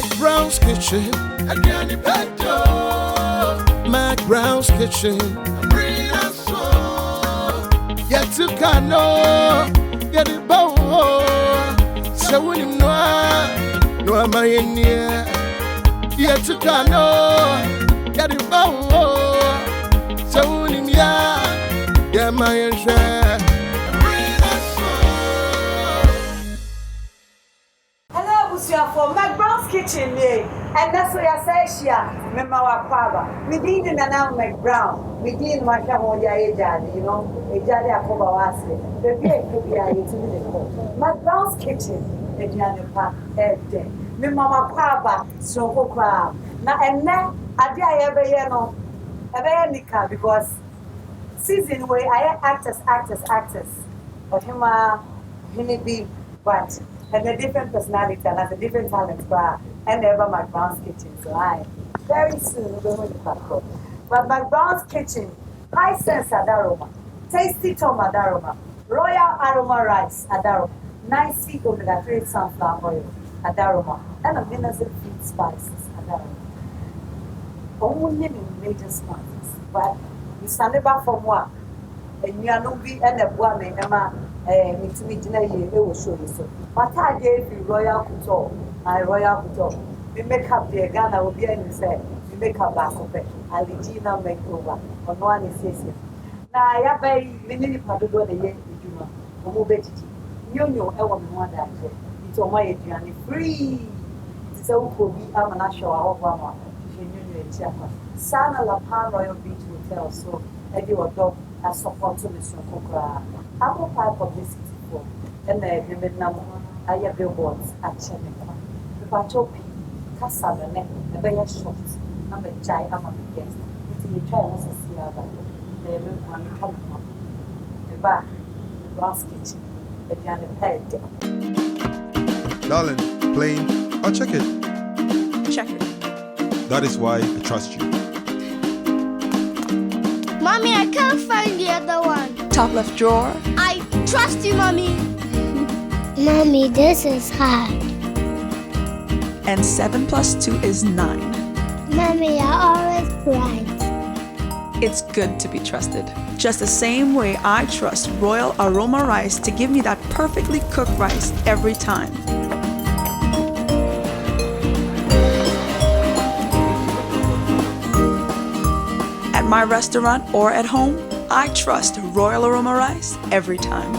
McBrown's kitchen. McBrown's kitchen. Yet to cano, get it bow. So when you know, no am I in here. Yet to cano, get it bow. So when you know, yeah, my share. Hello, Monsieur, for McBrown's kitchen, and that's what I say, Shia, Memawa Pava. We did in an out McBrown. We did my Camodia Ejadi, you know, Ejadi Akobawasi. The beer could be a little McBrown's kitchen, Ejadi Park, every day. Memawa Pava, so for crab. Now, and now, I did every year, no, every nika, because season where I actors. But him be, but. And a different personality and has a different talent bar and never McBrown's kitchen. So I very soon we're going to back up. But McBrown's kitchen, high sense adaroma, tasty tom adaroma, royal aroma rice adaroma, nice omega-3 sunflower oil adaroma, and a minerals and feed spices adaroma. Only in major spices, but you stand about from work and you are not be and a woman Emma. It's me, it will show you so. But I gave you Royal Couture, Royal Couture. We make up the Ghana will be in say, we make up back of it. Aligina makeover, on one is here. Now I have a mini Padugo the year, you know, you know, I want one that it's on my journey free. It's a cool be I'm not sure of one. You knew it, Sana La Pan Royal Beach Hotel, so I do a dog as support to Mr. Coca. Apple pie publicity for and the women number I have billboards at Chemical. The Pachopi, Cassava, the Bayer shops, I'm a chai, I'm a guest. It's a child, as a sea other. They look one coming up. The back, the brass kitchen, the Janet head. Darling, plain or check it? Check it. That is why I trust you. Mommy, I can't find the other one. Top left drawer. I trust you, Mommy. Mommy, this is hard. And 7 plus 2 is 9. Mommy, you're always right. It's good to be trusted. Just the same way I trust Royal Aroma Rice to give me that perfectly cooked rice every time. At my restaurant or at home, I trust Royal Aroma Rice every time.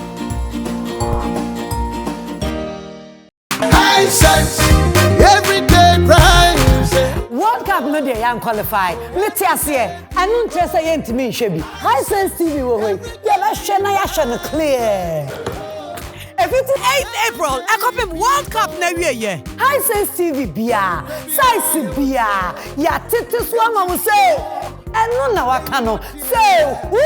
High sense, everyday price. World Cup no dey am qualify. Let's see. I don't trust again to me, Shebi. High sense TV way. Yeah, let's share na ya clear. 58 April, I copy World Cup na year. High sense TV bia, size bia. Ya titis one will say. And no na wakano. Say who?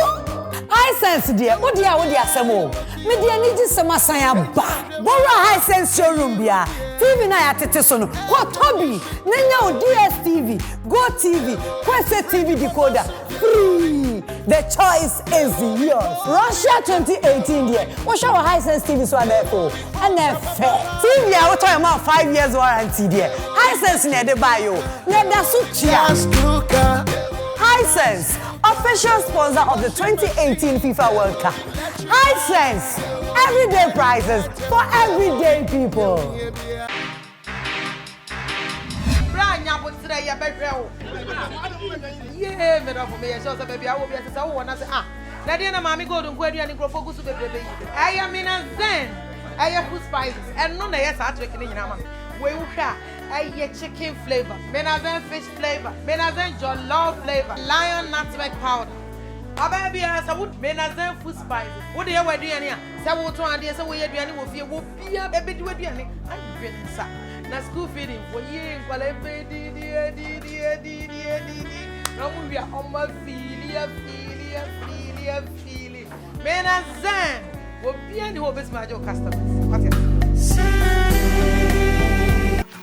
High sense dear, what dear asemo? Media need some asaya ba. Bora high sense showroom bia. TV na ya tetisono. Kwa Toby, nenya o DSTV, Go TV, Kwese TV decoder. Free. The choice is yours. Russia 2018 dear. What show high sense TV so therefore? And then fair. TV ya what time 5 years warranty dear. High sense na de buy you. Na da suchia. Hisense, official sponsor of the 2018 FIFA World Cup. Hisense, everyday prices for everyday people. Yeah, me for me. So baby, I will be as I want to say na dia na mami go don kwadu ani grofo gusu bebrebe. I am in a zen. I have food spices and no na yes atwek ni nyina ma. We hwa I chicken flavor, menazen fish flavor, menazen jollof flavor, lion nutmeg powder. Ababi as a wood menazen food spices. What dey we do ani a? Say wo to ade say we aduane wo fie wo bia e be do aduane. I dwen sa. Na school feeding for ye nkwala di. No mu bia o ma filia. Menazen wo bia ni wo bes ma jo customers. What is?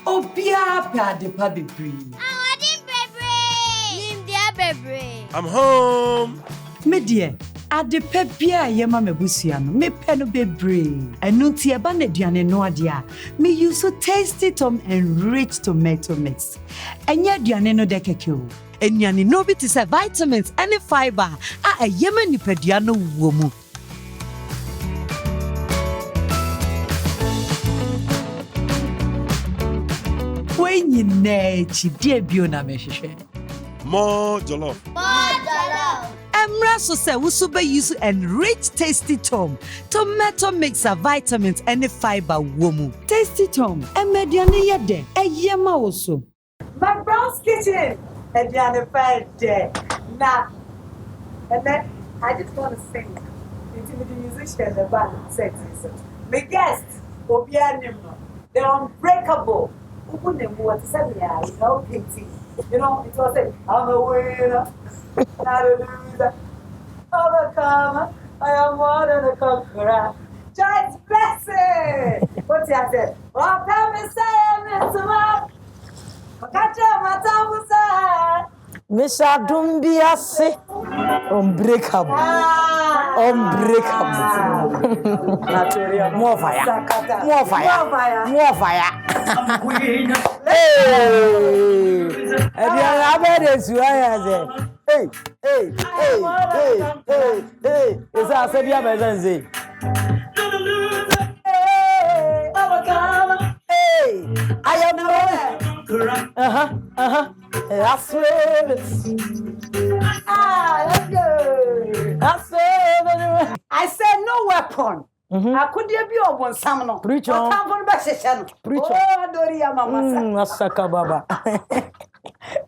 Obia Padipa Bibri. I want him, baby. Bebre. I'm home. Media. Adepe bia ye ma mebusua no me pe no bebre enu nti eba na aduane no ade a me use so tasty tom and rich tomato mix enye aduane no de keke o enuane no bi te vitamins and fiber a yema nipadua no wo mu when you ne chi die bio na me hwehwe More jollof. Emra so say we super use and rich tasty tom tomato mix of vitamins and fiber womu tasty tom emediane yede eyema also McBrown's kitchen ediane fede na and then I just want to sing into the musician the band sex my guest obianim the unbreakable what said ya you know Katie you know it was it I'm a winner not a loser overcomer I am more than a conqueror Joyce Blessing what's that said well come and say Mr. Mark Misha Dumbiase unbreakable. More fire. Hey, and you are this hey. It's a Sabia Bezanzi. Hey, I am the that's it. Let's go. That's it. I said no weapon. I could be on one salmon. Preach on. Preach on. Oh, Doria Mama. Asaka Baba.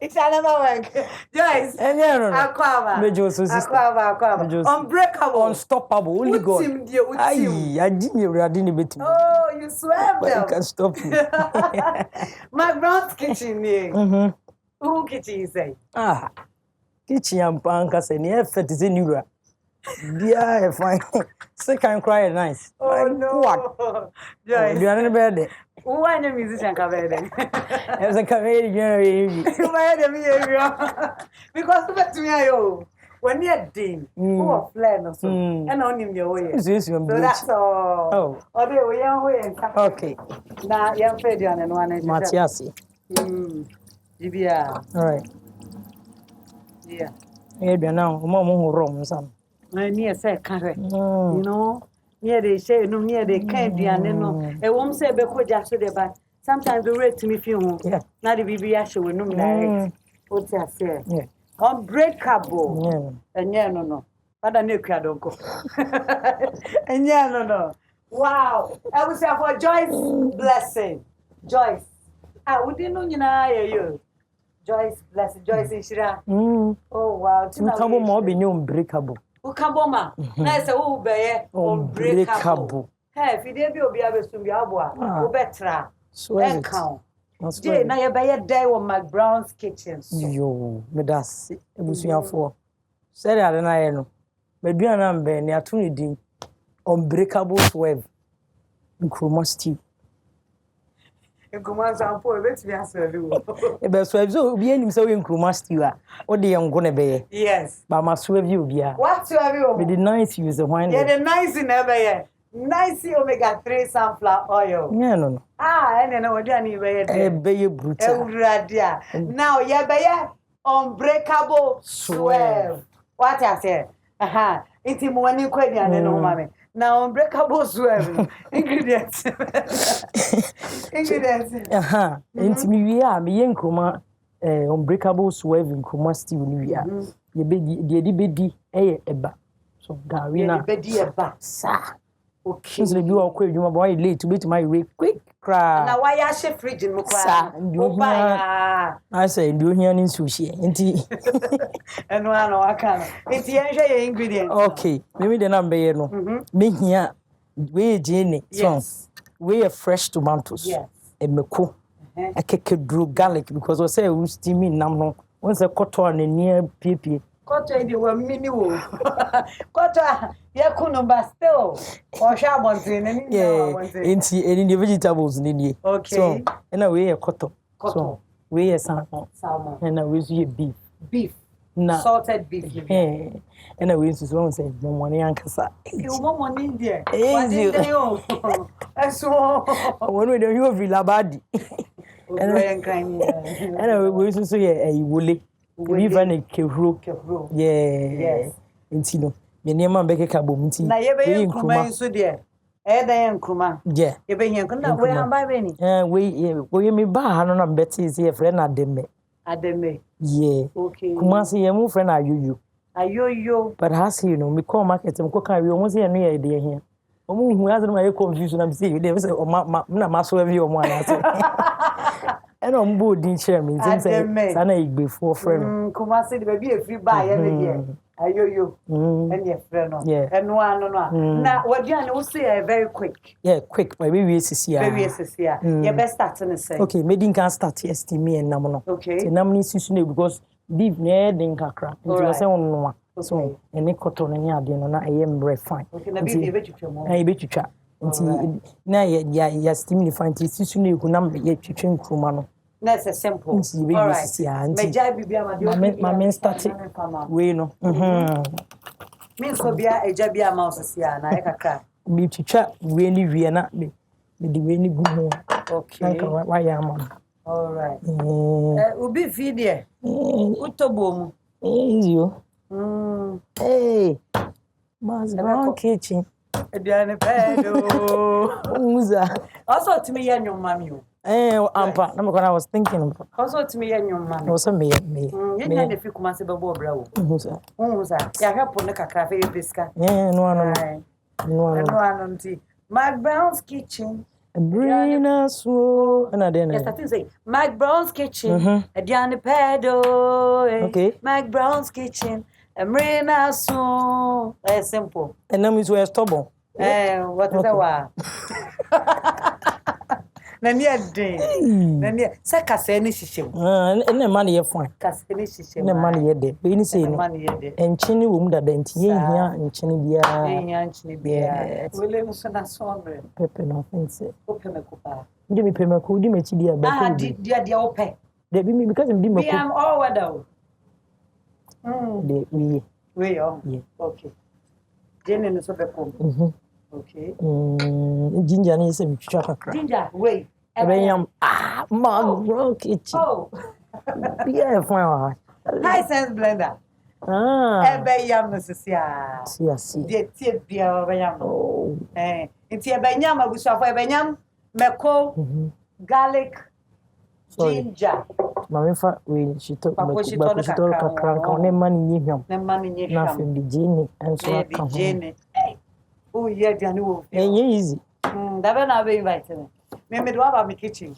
It's another work. Joyce. And yeah, Aquava. Unbreakable. Unstoppable. Only God. I didn't bet. Oh, you swear them. You can stop me. McBrown's kitchen. Who kitchen you say? Kitchen and pancas and effort is in you. Yeah, fine. Second cry nice. Oh no. What? Joyce. You are in bed. Who are the musician covered? As a comedian, because to me, when you're dean, who are flannel, and on him your way. So that's all. Oh, they were young way. Okay. Now, young Fedian and one is Matiasi. Yeah. All right. Yeah. Maybe now, Mom wrong, son. My near say, you know. Near they say, no, near they can't be, and no. A woman say, because just so but sometimes the rate to me few. Yeah. Not the BB Asher will know direct. What's that say? Yeah. Unbreakable. Yeah. And yeah, no. But I know I don't go. And yeah, no. Wow. I would say for Joyce Blessing. Joyce. We didn't know you. Joyce Blessing. Joyce Ishira. Oh, wow. You come more be unbreakable. Ukamboma na ese wo be unbreakable hey fi dey bi obi abesu bi aboa wo betra e kan je na ye be dey wo McBrown's kitchen yo me das ebusuafo sere ade na ye no medua na mbe ne ato ne din unbreakable swerve nkroma stew nkroma sampo betimi aselu e be swerve so obi anim se we nkroma stew a o de ngo ne be yes ba ma swerve obi a what swerve obi be the nice use the wine yeah the nice in be nice omega-3 sunflower oil yeah no and no we dey be brutal now yeah be unbreakable swerve what I say iti mo wani kwani ane no mame na unbreakable swerve ingredients enti mi wi a me yenkroma unbreakable swerve nkroma stew ni wi a ye be di bedi eba so gari na bedi eba sa okay so do akwa adwuma ba why late bit my way quick cry na why ya she fridge mu kwa I say do hia ni sushi enti eno ana wakana enti yenhwe ye ingredients okay me de number ye no me hia we jene so we fresh tomatoes emeko akekedru garlic because we say we steaming nam no once a cotton near pp Koto ndi wa mini wo. Koto ya kuno ba still. O sha bonte na ni na bonte. Enti any the vegetables ni ni. Okay. So, and we are koto. So, we are salmon. Salmon. And we use beef. Beef. salted beef. And I went to someone say, no money, Uncle. You want money there? Easy. So, when we don't have Villa Badi. And I went to say, a woolly. We even a kebro. Yes. Intino. The name of Becca Cabum. Now, you're very cool, so dear. Eda Nkrumah. Yeah. You be here. Kuna we am buy any. We me ba hanu na Betty is here friend Ademe. Ademe. Yeah. Okay. Kumasi ye mu friend Ayoyo. Ayoyo. But has you know me call market me ko kan we omo say no ye de here. Omo hu azu na ye confusion am say they say o na maso every omo ana. And on board din share me say sana igbefo friend. Kumasi the baby e free buy ye there. Ayoyo. And your friend no. And no. Now what you know say very quick. Yeah, quick. But we see here. Very here. Your best start to say. Okay, me can start yesterday me and namono. Okay. So namni sisune because beef ne den kakra. Nti we say onno. So ene cotton ne ade no na ayem very fine. Okay, na beef e betwitwa mo. Na e betwitwa. Nti na ya steam ni fine nti sisune ku nam ye twitwe nkruma no. That's simple. All right. Me jai bibia ma de. My main start we no. Me so bia eja bia ma osisia na e kakra. Me twitwa we ni wie na me de we ni gumo. Okay. Why am? All right. Ubi feed there. Utobomu. Easy. Hey. McBrown kitchen. Ediane pedo. Uza. Also to me yan your mommy. Ampa. Na me I was thinking about. Also to me yan your mommy. Also me. You na de fi kuma se bebo bra wo. Uza. Ya hapo ne kakra fe beska. No. Nti. McBrown's kitchen. Bring us so. And then. Yes, I think say McBrown's kitchen. Ediane pedo. Okay. McBrown's kitchen. Bring us so. Simple. And then we were stubborn. What is that? Nani ade. Nani se kase ni hihye. Na man ye fine. Kase ni hihye. Na man ye de. We ni say no. Enchini wo mu dada nti ye hia enchini bia. Ye hia enchini bia. Wele mu so na sombre. Pepe no think say. Ope me kupa. Ndi me pe me ko di me chi dia ba ko. Dia ope. De bi me because me We am all weather. De we. We oh. Yeah. Okay. Jene no so be kom. Okay. Ginger ni se mtwa kakra. Ginger, wait. Ebenyam McBrown kitchen. Oh. Yeah, fine. High sense blender. Ebenyam no sia. Si. De tie bia ebenyam. Oh. Nti ebenyam abusuafo ebenyam meko garlic ginger. Mama fa we shito kakra ka ne mani nyihwam. Ne mani nyihwam. Na fe bi jeni enso aka. Jeni. Oh yeah, Jani wo. Easy. That be na be invite me. Me do have my kitchen.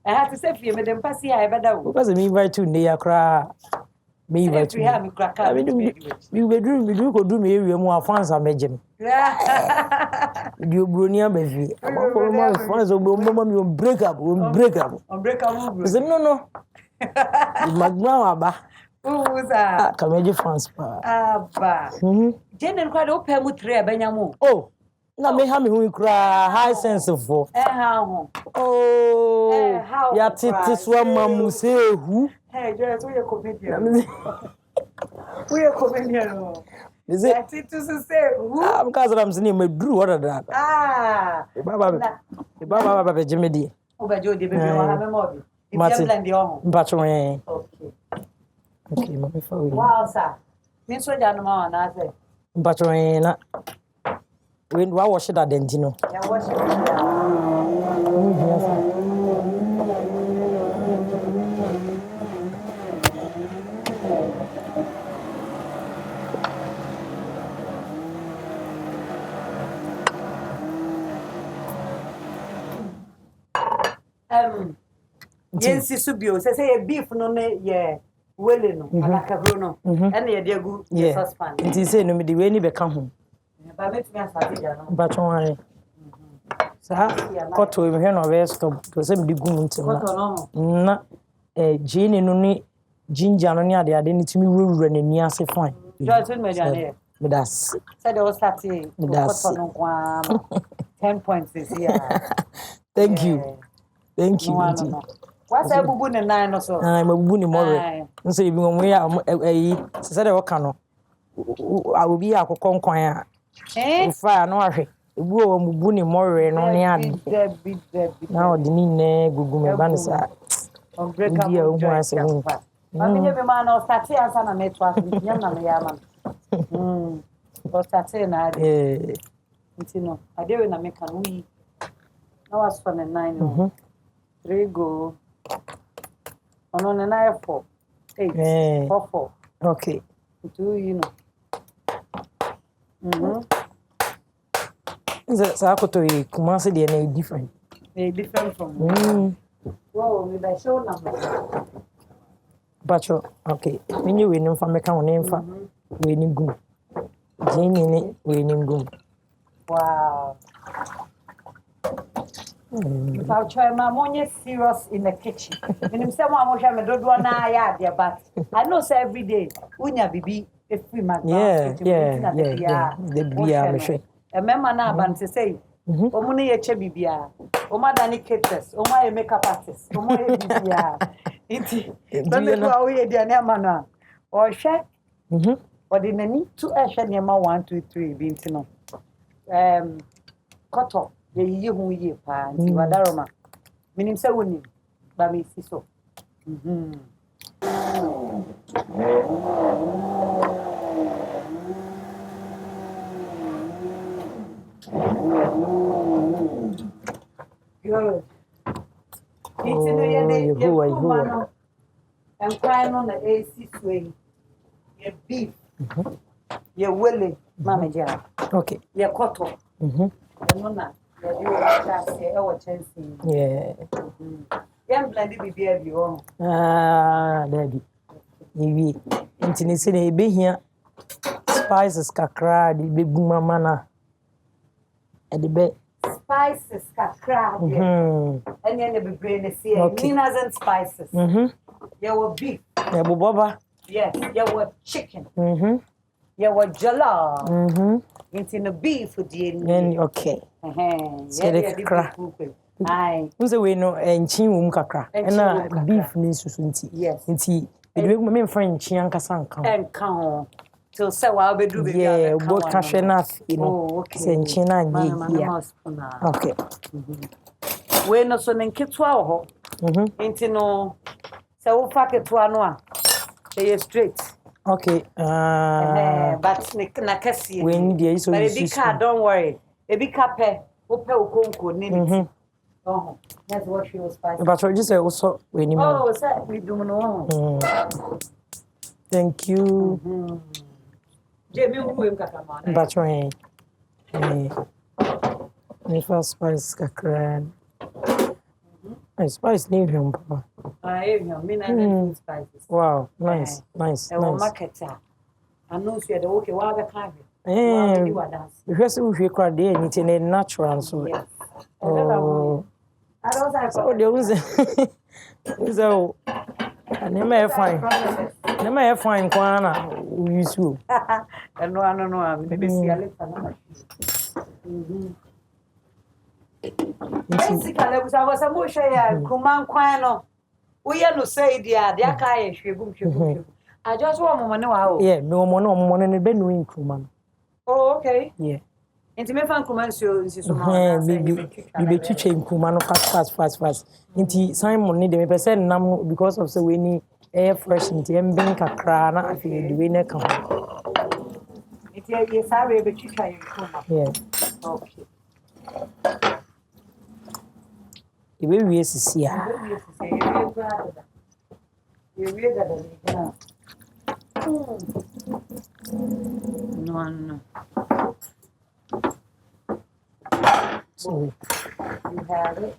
I have to say for me dem pass here I better wo. Because me invite you near kra. Me invite you. Me kraka. We do ko do me area mu afansa mejem. Di obronia be fi. Ko mo afansa obro mo break up. Unbreakable. No. McBrown aba. Uza. Kameji France pa. Aba. Jenen kwa do pe mu 3 ebenyamu. Oh. Na me ha me hu kra high sense for. Ha ho. Oh. Ya titi so mamu se hu. Hey, Joyce, we are comedian. We are comedian. Is it? Ya titi so say hu. Because I'm saying me drew what that. Baba be jimedi. Obajo de be wa ha me mo bi. Martin. Blend the on. Mpatro. Okay, mama fa we. Wow, sir. Me so ja no ma na say. Mpatro na. We wa wash that dentino. Ya wash it. Yes, subio. Say beef no ne ye wele no, alakabro no. And ye dey go saucepan. Nti say no me di we ni be ka ho. Ba met me asate ja no. Mpatro wan. Sa koto me hwe no be stop. To say me di gu nti na. Koto no. Na gini no ni ginger no ni ade ni timi wurura n'ani ase fine. Joyce me ja ne. Me das. Say the start koto no kwa 10 points this year. Thank you. Thank you. What's a bubu ne nine or so? I'm a bubu ni more. So if we are said I will be a conquire. Fire no ahwe. Ebu o bubu ni more no ne ade. Now the nine gugu me ban sa. Unbreakable joints. Mami me man o start answer na metwa. Nyam na me ya man. O start na ade. Ntino. Ade we na me kan wi. Na was for the 9. 3 go. On the 9 4. 8. 4 4. Okay. 2 you know. So I could to Kumasi DNA different. They different from. Whoa, we by show number. But okay. When you win from account name for winning good. Jenny winning good. Wow. I'll try my money serious in the kitchen. When I'm saying I'm going to do one eye, but I know say every day. Unya bibi if we man. Yeah. The beer machine. A member now ban to say. Omuni eche bibia. Oma dani caterers. Oma e makeup artist. Oma e bibia. Iti. Don't know how we dey na mana. O hwe. O di nani to ehwe nema 1 2 3 bi ntino. Koto. Ye yi hu yi pa nti wadaroma. Minim se woni ba me si so. Good. It's in the I'm crying on the AC swing. Your beef. Your willy, Mamma Jam. Okay. Your cotton. Mona. Yeah. Young blended be you. Daddy. Maybe. Intimacy be here. Spices kakra, the big mana. At the bed. Spices kakra. And then the brain is here. Minas and spices. There were beef. There were boba. Yes. There were chicken. There were jollof. It's in the beef for the okay. Kakra. Aye. Who's we know and chin kakra. And beef needs to yes. Inti. It will mean French yankasan and count. So say I'll be doing yeah, both cash enough, you know. Okay. Send China and okay. We no so nketwa ho. Enti no say wo fa ketwa no a. Say straight. Okay. But na kasi. When there is so don't worry. Ebi ka pe, wo pe okonko ni. Oh, that's what she was spicy. But I just say also when you oh, so we do no. Thank you. But my first spice kakra. I spice leave him, Papa. I mean, spices. Wow, nice. Market. I know you are okay. What the kind? Because we crowd there, it's a natural so. Oh, I don't have so there was so. I never find Kwana. We use you. No, I'm maybe see a little. Basically, I was a musha, Kuman Quano. We are no say, dear, the Akai, Shibum. I just want to know. Yeah, no more than a bedroom, Kuman. Oh, okay. Yeah. Intimate fan commercial is so be teaching Kumano fast. Inti Simon need a percent nam because of the winning air fresh into being a crana. I feel the winner come. Yes, I will be teaching. Yeah. Okay. The way we see no. So you have it.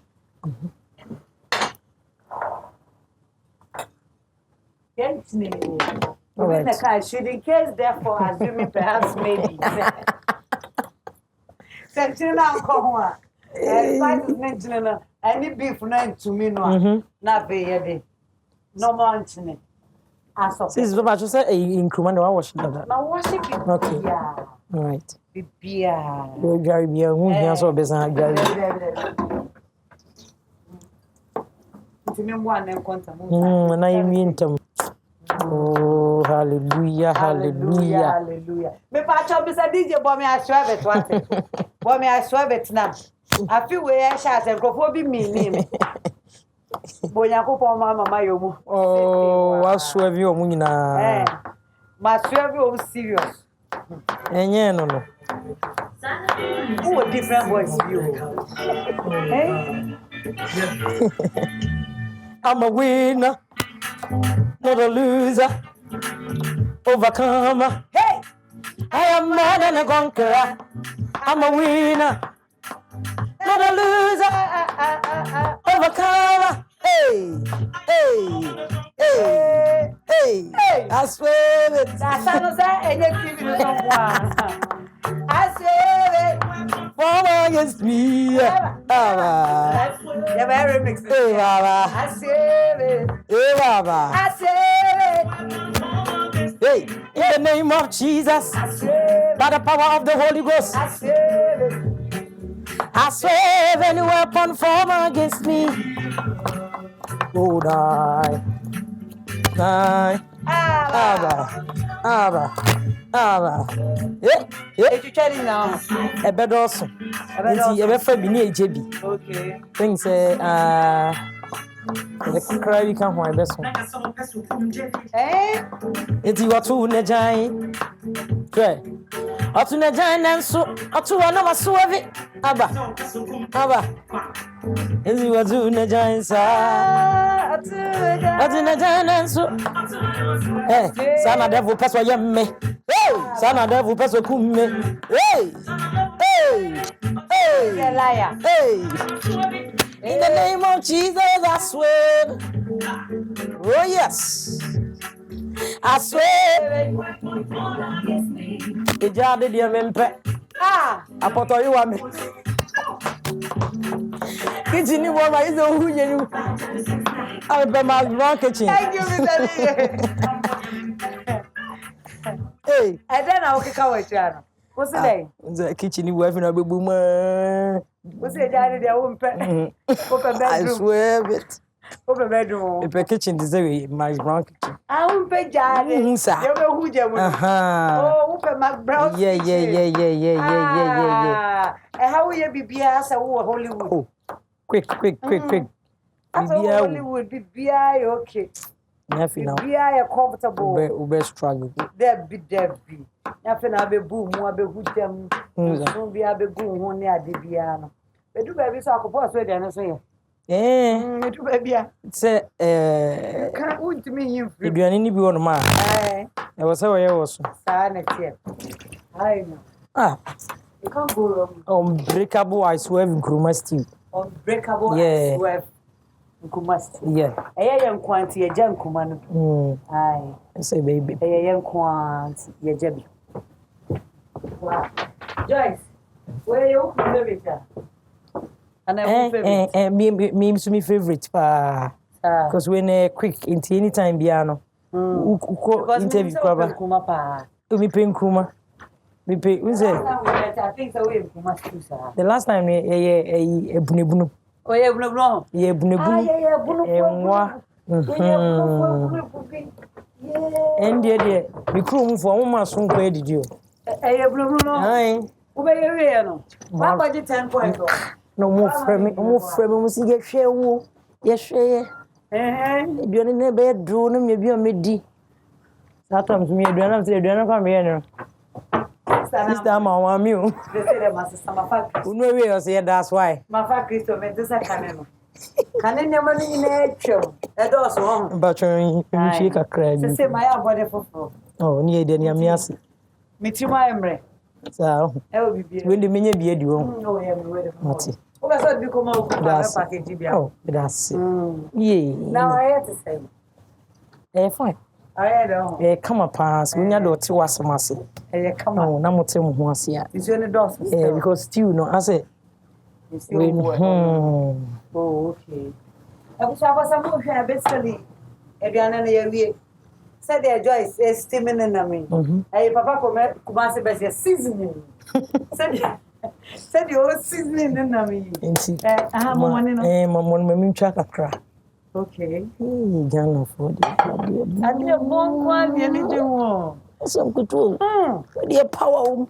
Yes, maybe. All right. The car should in case, therefore, assuming perhaps maybe. Section now, come on. Fight is mentioning any beef nine to me, no, not very. No more. This is what you say in Kumano. I was now washing it. Okay. Yeah. All right. Yeah. You're very young. Who has all business? Na yemi ntam. Oh, hallelujah, hallelujah. Hallelujah. Me pa cho be say DJ bo me aswa bet what. Bo me aswa bet na. Afi we e sha se krofo bi mi. Bo yakopon mama yo mu. Oh, waswa bi o mu nyina. Ma swa bi o serious. Enye no. Who a different voice you. Hey? I'm a winner, not a loser, overcomer. Hey! I am more than a conqueror. I'm a winner, not a loser, overcomer. Hey, hey, hey, hey, hey. I swear it. That's how I swear it. Fall against me. Baba. You're very mixed. Hey, Baba. I swear it. Hey, Baba. I swear it. Hey, in the name of Jesus, I swear by the power of the Holy Ghost, I swear it. I swear any weapon formed against me. Oh, die. Abba. Yeah. You telling now? A bed also. You ever for me, JB? Okay. Things the cry we can't find best one. Eh? It's you are two Najai. Try. Up to Najai and so up to one of us so of it. Abba. It's you are two Najai, sir. Up to Najai and so. Hey, Sana devil pass what you me. Hey, Sana devil pass what me. Hey, Liar. hey. In the name of Jesus, I swear. Oh, yes. I swear. The job did you remember? Ah! I put all you on me. Kitchen, you want to who you I'll be my wrong kitchen. Thank you, Mr. Hey. And then I'll kick out with what's the name? The kitchen, you have in a boom. What's the daddy? Their own pet. Open bedroom. I swear it. Open bedroom. The kitchen is my wrong kitchen. I won't pay daddy. You know who you are. Oh, open McBrowns. Yeah. And how will you be as a Hollywood? Oh, quick. As a Hollywood, be okay. Nothing now. Be a comfortable. Ube struggle. Debbie. Nothing. I'll be boom. I'll be good. Soon be a big boom on near the piano. But do baby so I could pass with and say, it will be a say, can't want to me you. If you are any beyond man, I was how I was. Silent here. I know. You can't go wrong. Unbreakable, I swear in Kruma Steve. Unbreakable, yeah. I swear. Yeah. A young quantity, a junk woman. Aye. I say, baby. A young quantity, a jabby. Wow. Joyce, where you favorite? And I favorite. Me favorite. Because when quick into any time, piano. Interview cover. Me paying Kruma. Me pay. Who's it? I think so. The last time, a bunibunu. Oh, yeah, no. Yeah, bunibunu. And dear, we crew for almost soon did you? Eh, blue. Aye. Obey, no. What about the 10 points? No more frame, must get share. Yes, share. You're in a bedroom, maybe a midi. Sometimes me, do not say, do not come here. This time I want you. They say they must stomach fact. No way, I say that's why. My fact is to make this a cannon. Cannon never in nature. That does wrong. But you shake a crack. Say my body for. Oh, near the Yamiasi. Meet you, my embrace. So, when the mini beard you won't. No, I am ready. What's it? Oh, that's what you come out with a package. Oh, that's it. Yea. Now I have to say. Fine. I don't. Come up, pass. We need to was a massy. Come on, no more time once here. It's only doors. Yeah, because still, no, I say. Oh, okay. I wish I was a more basically. If you're not a said their Joyce is steaming in me. Hey, Papa, come on, say, seasoning. Said you're seasoning in me. I have one in a track. Okay. Ghana for the I be a bon one, you need to more. some control. The power.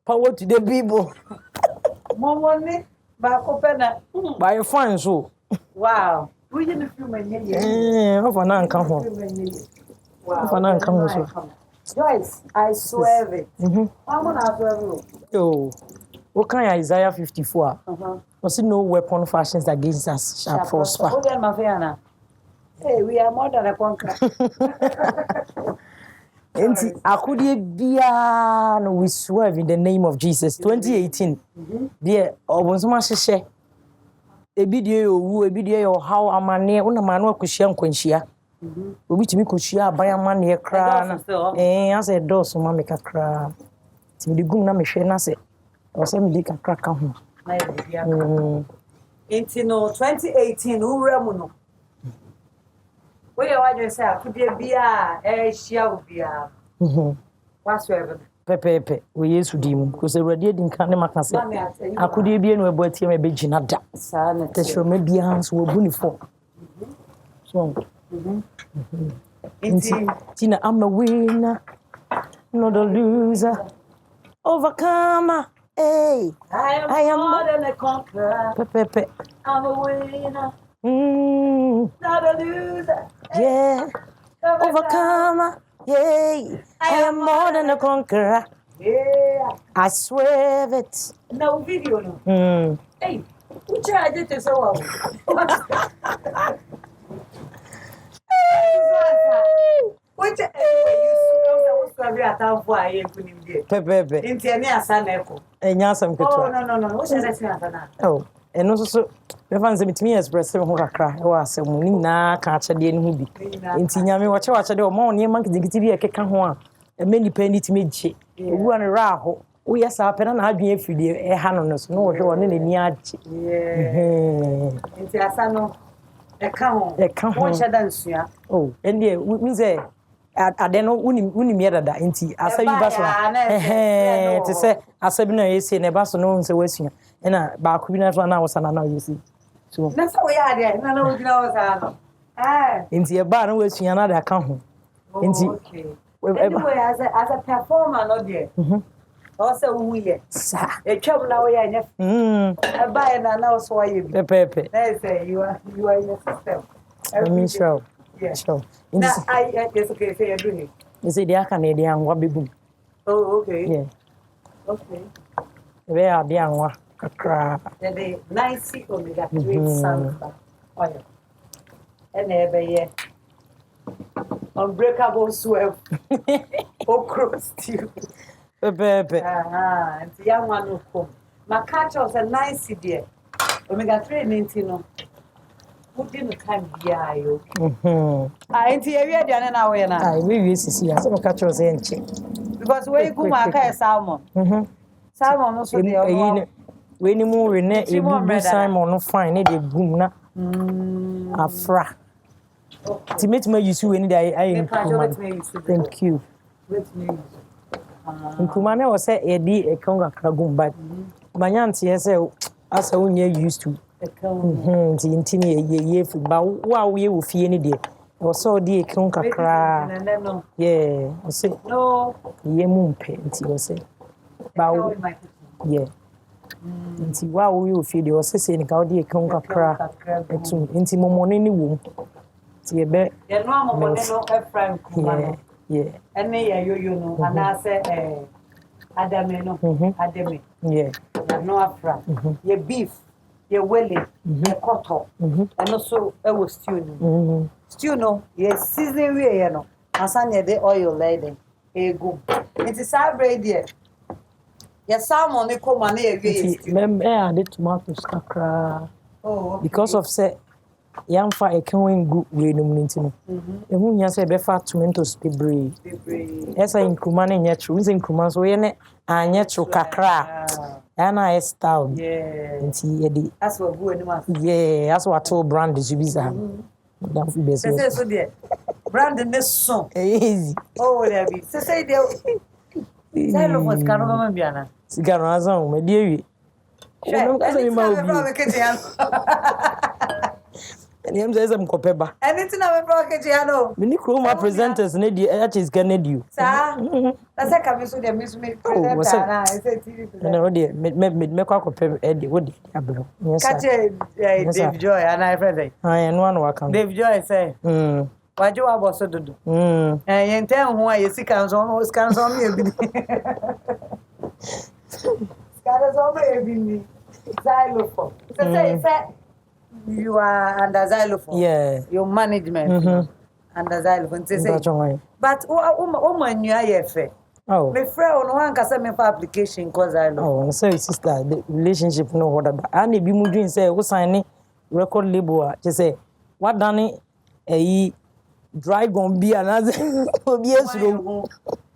Power to the people. More money, back open. By a fine so. Wow. We didn't feel my name. Half an hour come home. Half an hour come home. Joyce, I swear it. I'm gonna swear you. Oh, what kind of Isaiah 54? Was it no weapon fashions against us shall prosper? Oh, yeah, my friend. Hey, we are more than a conqueror. And I could be no, we swerve in the name of Jesus. 2018. Dear, or was my share. A video, how am I near one man who could share Quincia? Which me could share by a man near crown. As a door, so mamma make a cry. To the good name, she say, or some dick a crack on. Into 2018, who Ramuno. Where I just say, could there be a shall be a whatsoever? Pepe, we used to dim because the radiating can't make us say, I could be no about him a big ginada. The show may be hands were buniform. So, Tina, I'm a winner, not a loser, overcomer. Hey, I am more than a conqueror. Pepe, I'm a winner, not a loser. Yeah, overcomer. Yay, I am more than a conqueror. Yeah, I swear it. No video, no. Hey, which I did this so which you was probably at our fire, Pepe, in Tiania San Echo. And Yasam could. Oh, no. What should I say? Oh, and also, the fans of me express them who are cry. Was a Munina catch a dear movie. In Tinyami, watch a door more near monkey dignity a cacan. A many penny to me, one raho. We are sapping and I'll be a few dear a hanonus, no one in the yard. Yeah, it's a son. A count. One shall dance, yeah. Oh, and dear, we say. I don't know when me that inti asa bi baso to say asa bi na yesi na baso no nse wasia na ba ku bi na so na wasa na yesi so na so we are there na no gina wasa inti e ba na wasia na da ka ho inti okay anyway as a performer no there also we here sa e twam na we anya e ba na so wa ye bi pepe na say you are in the system me show. Yeah. Sure. Now, yes, okay, say you're doing it. You see, they are Canadian, what be boom. Oh, okay. Yeah. Okay. They are the young one. The 90 omega-3 sunflower oil. And every unbreakable swell. Okra stew. Pepe. And the young one who come. My catch was a 90 dear. Omega-3 19. Who didn't come here? I ain't here now. I really see. I saw catch us in check. Because where you come, I can salmon. Salmon also the when you move in it, you Simon no fine, it boom na afra. To meet me, you see when I thank you. In Kumane was say a conga cragum, but my auntie said, as I used to. Intini ye but wow we will fee any day. Or so dear conca cry. Yeah, I say no ye moon paint, you say. Bow, yeah. Inti wow we will feed your sister in Gaudi conca cry. Inti momoni womb. See a bit. You're no friend. Yeah. And me, you know, and I say, Adamino, Adami. Yeah. No afra. Ye beef. Your welly, your cotton, and also I was stew. Stew no, yes, season we no. Asanya the oil lady, a good. It is our bread here. Yes, salmon, they come and remember the tomatoes, kakra. Oh, because of say, young fire can good way no minute. And when you say befa tomatoes be brave. Yes, I in Kumane and yet, in Kuman, so in and yet to kakra. And I style. Yeah. And that's what good. Yeah, that's what I told Brand is bizarre. That's the best. So dear. Brand in this song. Easy. Oh, there be. So say there. Say of what's kind of a Biana. Cigar, my dear. Oh, no, And him says I'm copeba. Anything I'm broken, Giano. Mini chroma presenters, Nedi, that is Ganadio. Sir, that's a coming to the Miss Me. Oh, what's that? I said, and oh dear, make a copy Eddie Woody. Catch Dave Joy and I read I and one welcome. Dave Joy say, why do I was so do? And tell why you see comes on me. Scatters over every xylophone. So you are under xylophone. Yeah. Your management under xylophone. Say, but woman, you are fair. Oh, my friend, on one can send me for application because I know. Oh, so sister, the relationship no what about. And if you move say, who sign record label, just say, what done a dry gon be another be a slow.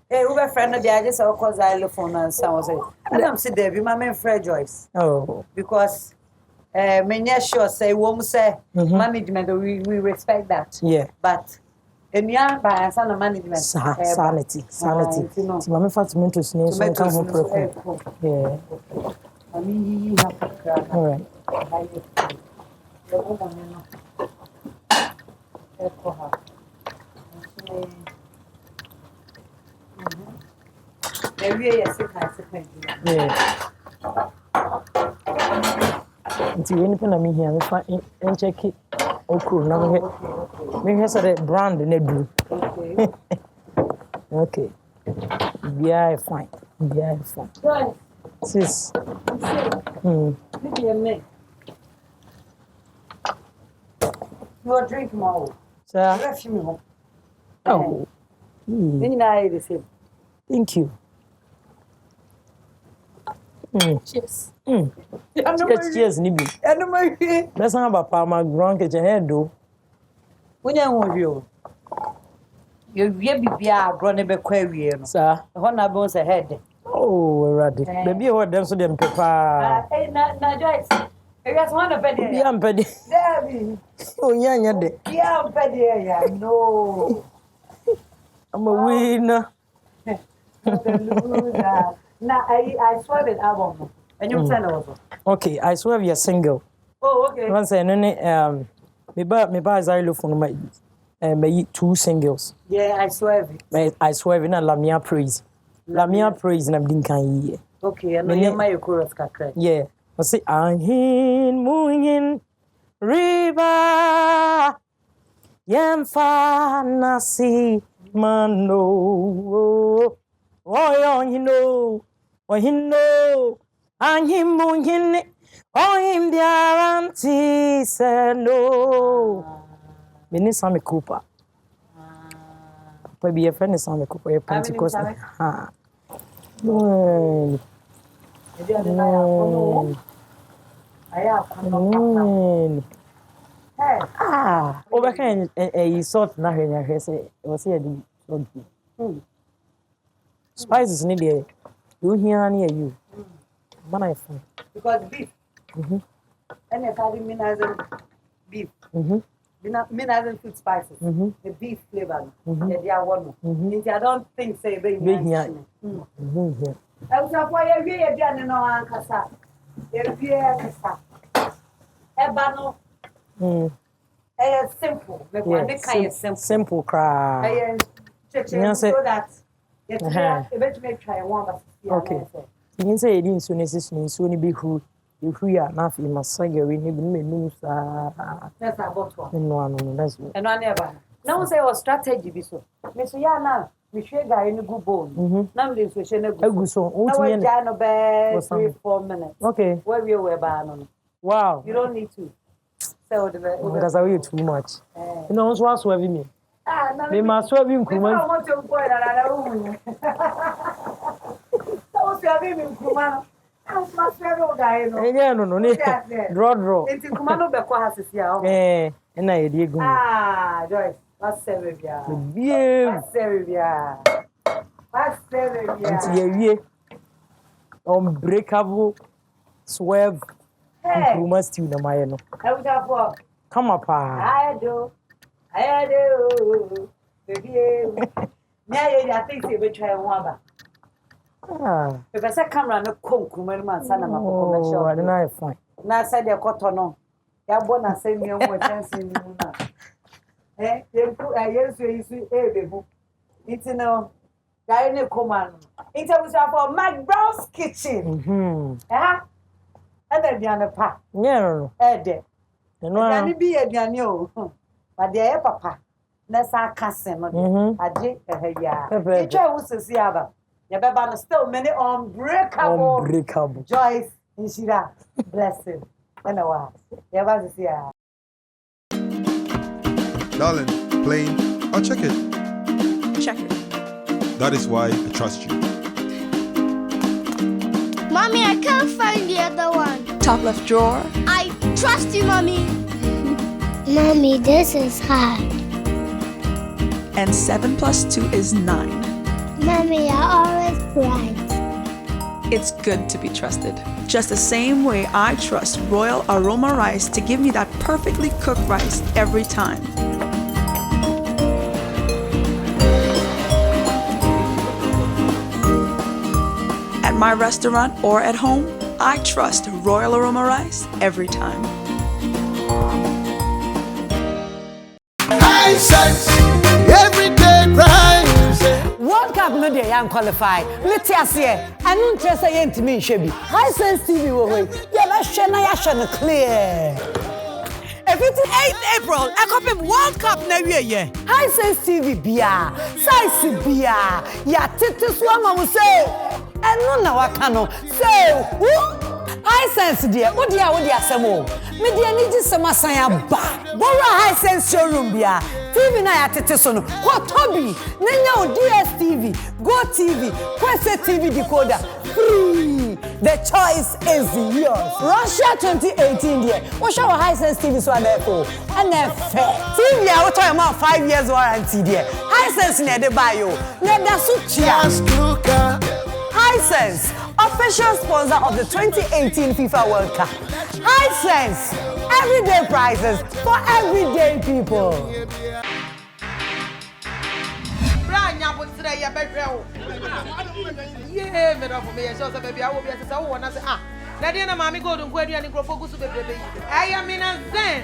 Hey, who a friend of the just call xylophone and sound say. And I'm sitting there, be my main friend Joyce. Oh, because many sure say, won't say management, we respect that. Yeah. But and yeah, by some management. Sanity. See, my fat tomatoes name so come home proper. Yeah. I mean, you have to cry. All right. Until anything I mean here, we find and check it. Oh, cool. Now we have a brand in it. Okay. Okay. Yeah, fine. Yeah, fine. Sis. You are drinking more. Sir. Oh. Thank you. Cheers. Cheers, Nibi. Let's have a palma grunk at your head, though. When I want you, you be a grown up query, sir. One of bones ahead. Oh, ready. Baby, what dance with them, Papa? Now, Joyce, you got one of Betty. Yeah, I'm Betty. Oh, yeah, I'm Betty. No. I'm a winner. Now, I swear it album. And you send also. Okay, I swear you're single. Oh, okay. Once I know, me buy xylophone my 2 singles. Yeah, I swear it. I swear it na Lamia praise. Lamia praise na mdinkan yi. Okay, and then my chorus kakra. Yeah. I say ahin muhin river yemfa nasi mano. Oh, you know. Oh, you know. Ahin muhin oh him guarantee say no. Me Sammy Cooper. But be a friend of Sammy Cooper, a Pentecost. Ha. No. Ah, over can a sort now here. I say, was here the spices needed. You hear near you. Man, I find because beef. And if I didn't mean as beef. Mineral food spices, the beef flavor, they are one. I don't think say baby. I was a boy, a year, Jan, no Ancassa. A year, Ebano. Simple, simple cry. So that eventually try one. Okay. You can say it didn't soon as soon be who. If we are not in Massaga, we need news. That's about one. That's and I never. No one say our strategy be so. Miss Yana, we share guy in a good bone. None of this we share a good so. Only Jano bear 3-4 minutes. Okay. Where we were ban. Wow. You don't need to. So because I will too much. You know, what's swerving me? They must swerve him. I want to go and I was having him. Yeah, no. Draw. It's in Commando Bequas is here. And I did go. Joyce, what's Serbia? Yeah. Serbia. What's Serbia? Unbreakable swerve. You must do the Mayano. Come up. I do. I think they will try one. If I say camera, no conk, man, son of a commercial. I don't know. Fine. Now, said your cotton. Ya bona say me mo chance ni mu na. Yes you bebu. It's no guy ne command. It was for McBrown's kitchen. And then pa. Yeah. Ede. No. Bi aduane o. But dey papa. Na sa kase no. Ade ya. E twa wo sesi aba. Ya beba no still many unbreakable. Joyce Blessing. And wa. Ya ba sesi ya. Darling, plain or check it? Check it. That is why I trust you. Mommy, I can't find the other one. Top left drawer. I trust you, Mommy. Mommy, this is hard. And 7 plus 2 is 9. Mommy, you're always right. It's good to be trusted. Just the same way I trust Royal Aroma Rice to give me that perfectly cooked rice every time. At my restaurant or at home, I trust Royal Aroma Rice every time. High sense, everyday price. World Cup no dey yan qualify. Let us here. I don't trust yet me shebi. High sense TV wo we. Ya ba hwe na ya hwe no clear. If it's 8th April, I copy World Cup na wie ye. High sense TV bia, size bia. Ya tete so ama wo say. Eno na waka no. Say, high sense dia, wo dia asem o. Me dia ni ji sema san aba. Bora high sense showroom bia. TV na ya tete so no. Ko Toby, nenya o DSTV, Go TV, Kwese TV decoder. Free. The choice is yours. Russia 2018 there. What show high sense TV so there for? And then fair. TV I will tell you 5 years warranty there. High sense near the bio. Let the suit Hisense, official sponsor of the 2018 FIFA World Cup. Hisense, everyday prices for everyday people. Yeah, me for me. So baby, I will be as I want to say na mommy go don't go and focus to baby. I am in a zen.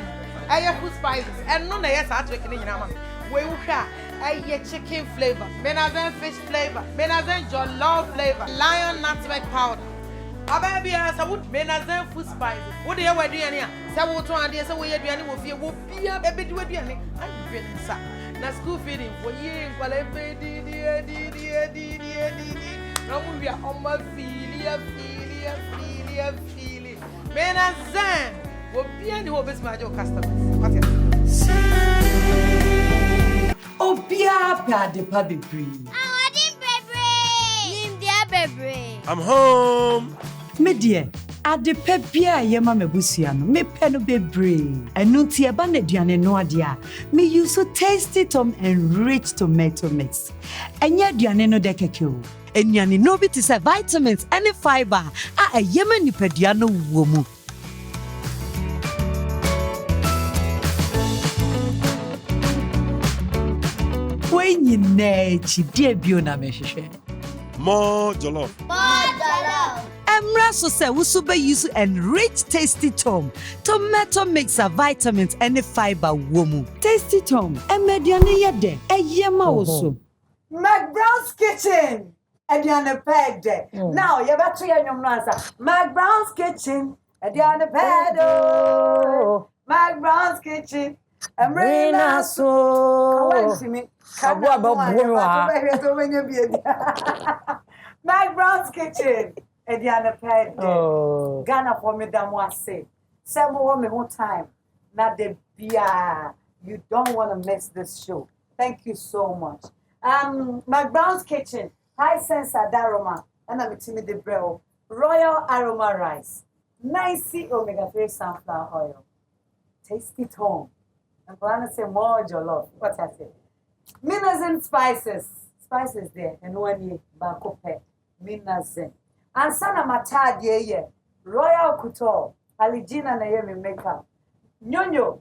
I have food spices and no na yes I take in your mama. We will have chicken flavor, menazen fish flavor, menazen jollof flavor, lion nutmeg powder. Baby, as I would menazen food spices. What do you wear doing here? Say what one day, so we are doing will feel will be a baby do it. I'm feeling sad. Na school feeding for years, while I pay no we are on my feeling. Menazen will be any hope is my customers. What is Obia pade pa bebre. I'm home. Me dear, adepa bia yema mebusua no me pe no bebre. Enu ti eba na aduane no ade a me use so tasty tom and rich tomato mix. Enya aduane no de keke o. Enyane no bi ti say vitamins and fiber a yema nipadua no wo mu. When you nechi dear biona mehwehwe. More jollof. Emra so say we super use enriched tasty tom, tomato mix of vitamins and fiber womu. Tasty tom, emediane yede, eyema oso. McBrown's kitchen. Ediane pede. Now you better hear your answer. McBrown's kitchen. Ediane pedo. McBrown's kitchen. Emrina so. McBrown's kitchen. Ediane pede. Ghana for me damwa say. Some woman one time. Not the beer. You don't want to miss this show. Thank you so much. McBrown's kitchen. Hisense Adaroma. And I'm Timmy de Breo. Royal Aroma Rice. 90 omega-3 sunflower oil. Tasty tone. I'm going to say more jollof. What I say? Minazen spices. Spices there. And one year, bakope. Minazen. And sana matad ye. Royal Couture. Aligina na ye me makeup. Nyonyo.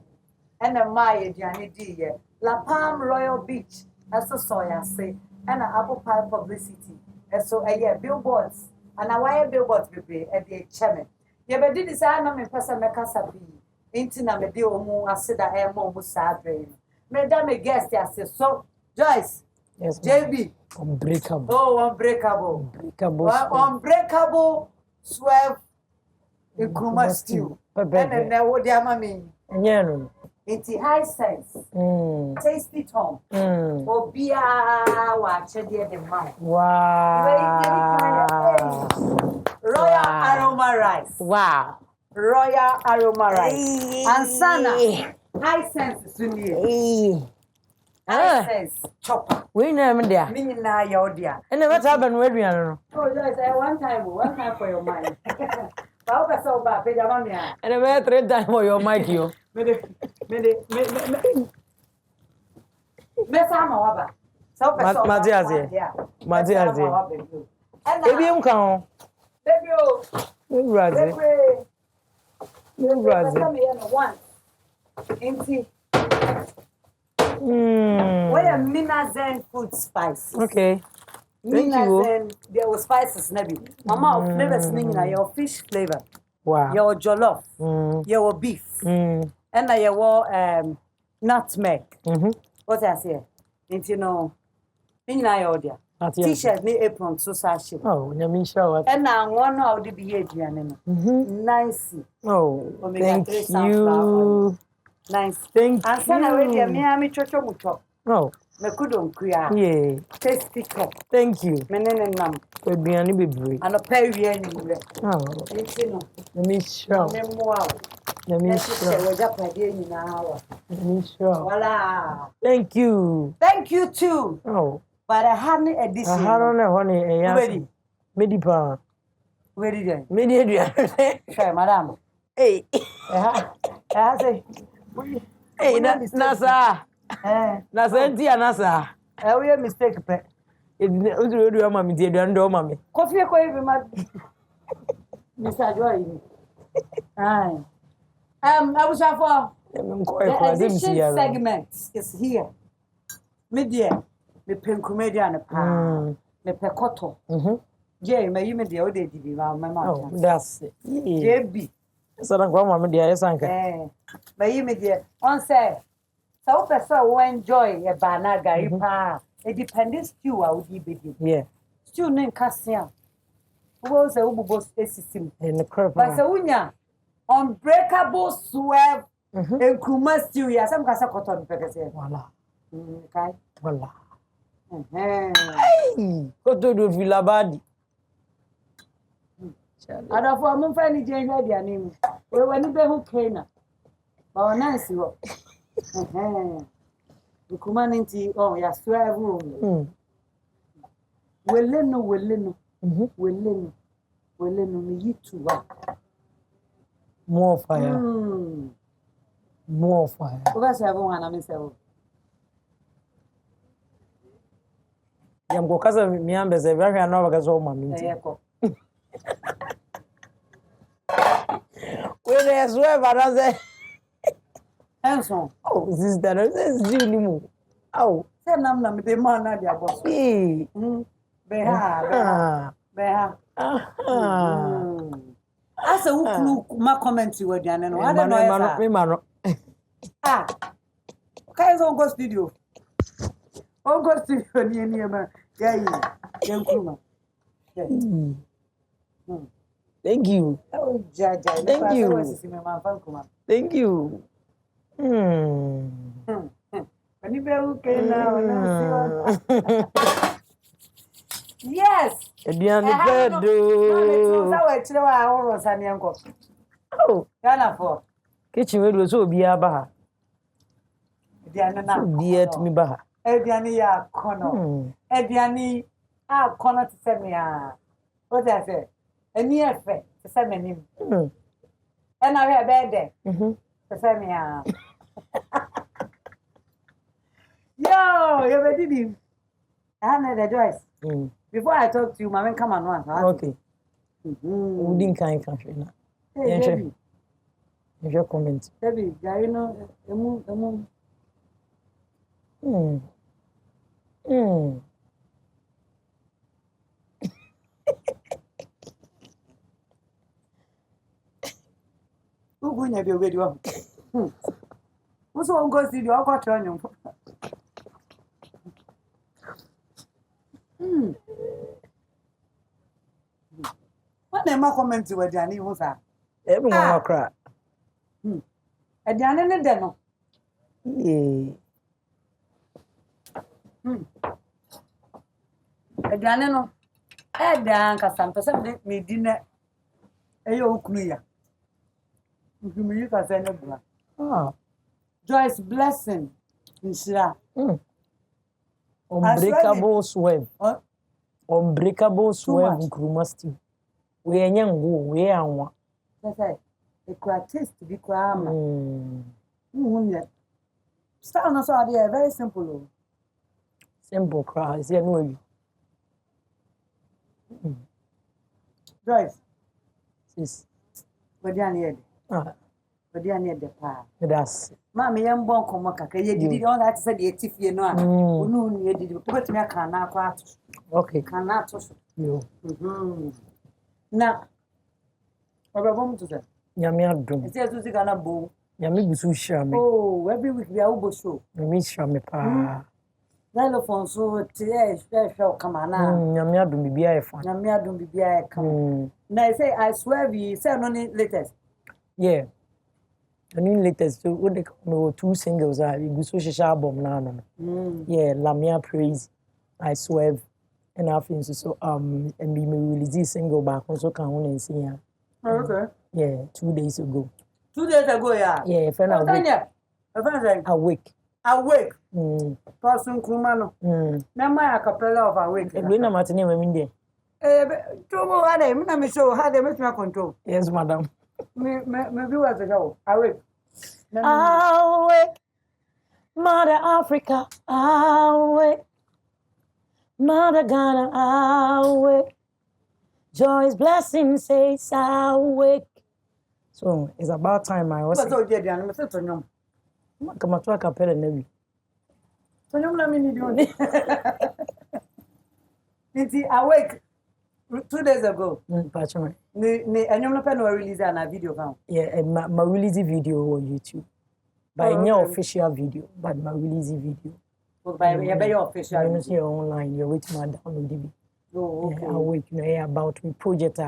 And a Maya Gianni D ye. La Palm Royal Beach. That's a soya say. And an apple pie publicity. And so a year billboards. And a wire billboards be at the chairman. You ever did this? I know me person make us happy. Intina me di omu asida emo musabre. Me da me guest ase so Joyce. Yes. JB. Unbreakable. Oh, unbreakable. Unbreakable. Unbreakable swerve Nkrumah stew. And then what the mami. Yeah. It's high sense. Tasty Tom. Obia watch the mouth. Wow. Royal aroma rice. Wow. Royal aroma rice. And Sana. High sense sunni. High sense chopper. We name there. Meaning na your dear. And what's happened with me? Oh, yes, one time for your mind. Bauka so ba pe jama mi a. And I 3 times for your mic you. Me sama waba. So pe so. Matias. Ebi unka ho. Baby oh. Uraze. Once. Empty. What a Minazen food spice. Okay. Thank you. Minazen, there were spices, Nabi. Mama of flavors, your fish flavor. Wow. Your jollof. Your beef. And your nutmeg. What I say? And you know, in my order. T-shirt, me apron, so sashi. Oh, Yamisha. And now one of the behavior. Nice. Oh, thank you. Nice. Thank you. And son already a Miami chocho mucho. Oh. Me couldn't queer. Yeah. Tasty cup. Thank you. Menene nam. We'd be any baby. And a perry anywhere. Oh. Let me show. Let me show. Voila. Thank you. Thank you too. Oh. But I had an edition. I had on a honey. Ready. Medipa. Ready then. Media. Sure, madam. Hey. Hey, Nasa. Nasa, dear Nasa. We a mistake. It's really mammy, dear, and do mammy. Coffee, Mr. Joy. Aye. I was for the edition segment is here. Media, the pink comedian, the pecoto. Jay, may you media, they did my mouth. That's it. JB. So I'm going to dear, yes, uncle. May you media, on say, so person will enjoy a banana garipa. A dependent stew, I would be. Yeah. Stew named Cassia. Who was a Ubos system in the crop. But Saunia, unbreakable swerve. And Nkrumah stew, yes, I'm Casa Cotton Pegasus. Voila. Okay. Voila. Hey, go to do Villa Badi. I don't for a month any Jane had your name. We were never who came up. Oh, Nancy. The community, oh, yes, swear room. Willin, you too. More fire. More fire. What's everyone? I miss you. I'm going to me and Bess, very another so mammy. When I swear, but I say, oh, this is that. This is really move. Oh, send them the man at your boss. Beha. As a look, my comment you were done, and I don't know. Ah, okay, so go studio. Oh, go studio near me. Yeah, thank you. Oh, Jaja. Thank you. Thank you. Yes. Oh, Ghana for kitchen will so be a baha. Dear to me baha. Ediani ya kono. Ediani a kono to send me. What I say? A near effect to send me. And I have bad day. To send me. Yo, you're ready. I had a Joyce. Before I talk to you, my man, come on once. Okay. We didn't kind country now. Hey, if your comment. Baby, you know, Ugunya be radio. What's on go see the other turn? What am I comment to a Danny was that? Everyone cry. A Danny and Deno. A Danano. A Dan Cassandra me dinner. A yoke clear. You can send a Joyce Blessing. Unbreakable swerve. Unbreakable swerve Nkrumasti. We are young, we are one. That's it. A taste to be cram. Start on so they very simple. Simple cries, yeah, no. Joyce. Sis. But you need. But you need the power. That's. Mammy, I'm born come back. You did all that said the tiff, you know. No, you did put me a canna. Okay. Cannot. You. Now, what about to say? Yamia drum. It's just to gonna bow. Yami Busu Shami. Oh, every week we are over show. Yami Shami pa. Telephone so today special come on now. Yamia do be a fan. Yamia do be a come. Now I say I swear we say no latest. Yeah. The new latest, so what they call 2 singles are Busu Shisha album now. Yeah, Lamia Praise, I Swerve, and I think so. And we release this single back also can only see ya. Okay. Yeah, 2 days ago. 2 days ago, yeah. Yeah, if I'm awake. Awake. Person Kumano. Nama a capella of awake. And when I'm at name, I'm in there. Tomo had a me show how they make my control. Yes, madam. Maybe was ago. Awake. Awake. Mother Africa. Awake. Mother Ghana. Awake. Joyce Blessing says awake. So it's about time I was. So dear, I'm saying to you. Come to a capella, Nevi. So you let me do it. Awake 2 days ago. Patron. And you're not going to release a video now. Yeah, my release video on YouTube. By your official video, but my release video. By your official. You see online, you're waiting to download it. Oh, okay. Awake, about me project.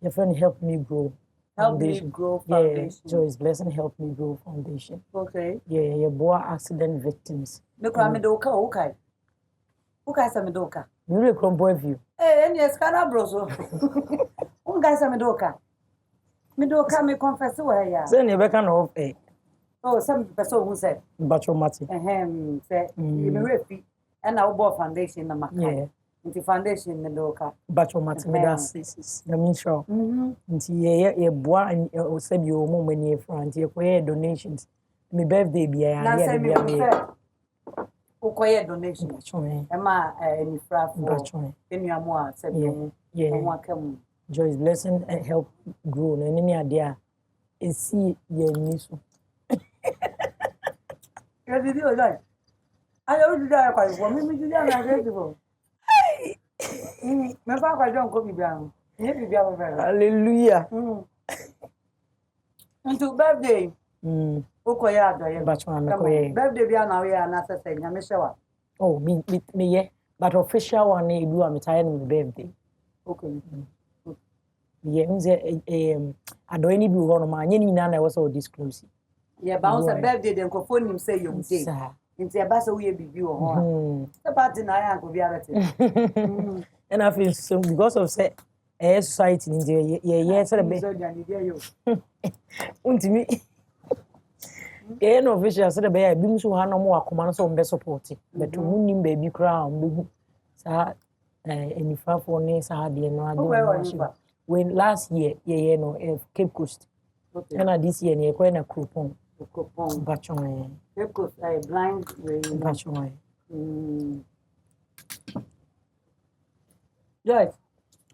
Your friend helped me grow. Help me grow foundation. Yeah, Joyce Blessing helped me grow foundation. Okay. Yeah, your boy accident victims. Look, I'm a doka, okay. Okay, I'm a doka. You really come boy view. And yes, Canabroso. Oh, guys, I'm a doka. Medoka, me confess where ya. Then you can of a. Oh, some person who said, But your matty. Said, you may repeat, and I'll buy foundation in the Yeah. Into foundation in the doka. But your matty, that's the mean show. Into ye boy and said you moment near front, your queer donations. Me birthday be a Ukoye donation. Emma any fra for any more said yeah. Joyce Blessing help grow and any idea is see ye niso. You did you like? I already die quite for me to die agreeable. Hey, my papa don't go be brown. Hallelujah. Into birthday. Ukoya do but one birthday be now we are not saying Yamishawa. Oh, me yeah. But official one do am tired with birthday. Okay. Yeah, I don't need to go on my any was all disclose. Yeah, bounce a birthday then go phone him say you say. Into a bass we be or the party na uncle be arrested. And I feel so because of say society in there yeah celebrate. Me no official said be bim so ha no mo akoma so be support but munnim baby crown be sa any fa for ne sa de no ade when last year no Cape Coast and this year ne ko na coupon bachon Cape Coast blind bachon Joyce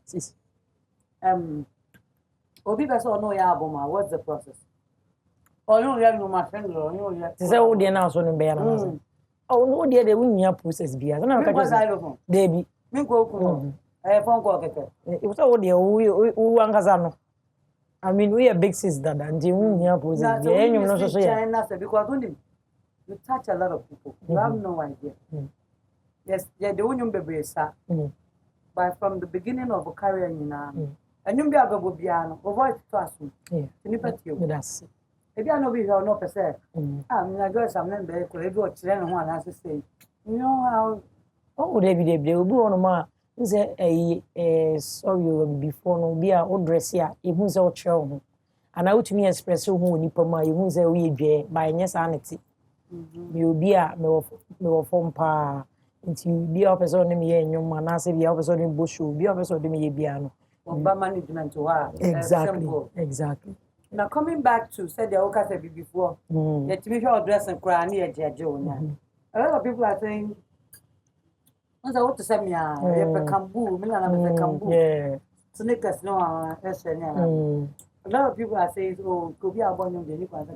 sis obi be so no ya album what's the process? Oh, no, you know my friend. Say, oh, dear, now so no be na. Oh, no, dear, they won't process be. I don't know. Baby, me go phone call keke. It was all dear who angazano. I mean, we are big sis that and you here pose. Now, so when you see China, because only you touch a lot of people. You have no idea. Yes, yeah, the union baby sir. But from the beginning of a career, you know, and you be a baby piano, avoid to us. Yeah, that's it. If you know we have no percent, I'm not going to some member, could go to one as to say, you know how. Oh, they be on my. Say sorry before no be a old dress here. You must all show. And out to me express who ni poma. You must say we be by any sanity. You be a me form pa. Until be a person in me and your man. I say be a person in bush. Be a person in me piano. But management to her. Exactly. Now coming back to said the Oka said before. Yet me show dress and cry near Joe. A lot of people are saying. I want to say me a cambu, me na me cambu. Yeah. Sneakers no a lot of people are saying, oh, could be a born young lady for the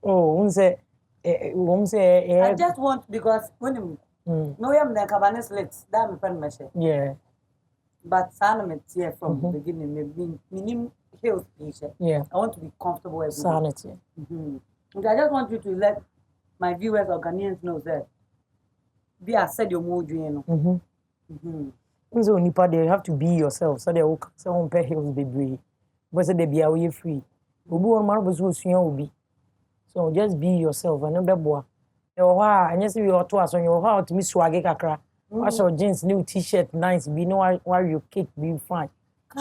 Oh, say, I just want because when you no, I'm the cabanas let's damn pen measure. Yeah. But Sanity here from the beginning, maybe minimum health patient. Yeah. I want to be comfortable every sanity. And I just want you to let my viewers or Ghanaians know that. Be a said your mood, you know. So nipa they have to be yourself. So they will someone pay hills be brave. But they be away free. Obu on man was will be. So just be yourself and no boy. And yes, we are to us on your heart to miss swaggy kakra. Wash your jeans, new t-shirt, nice. Be no why you cake be fine.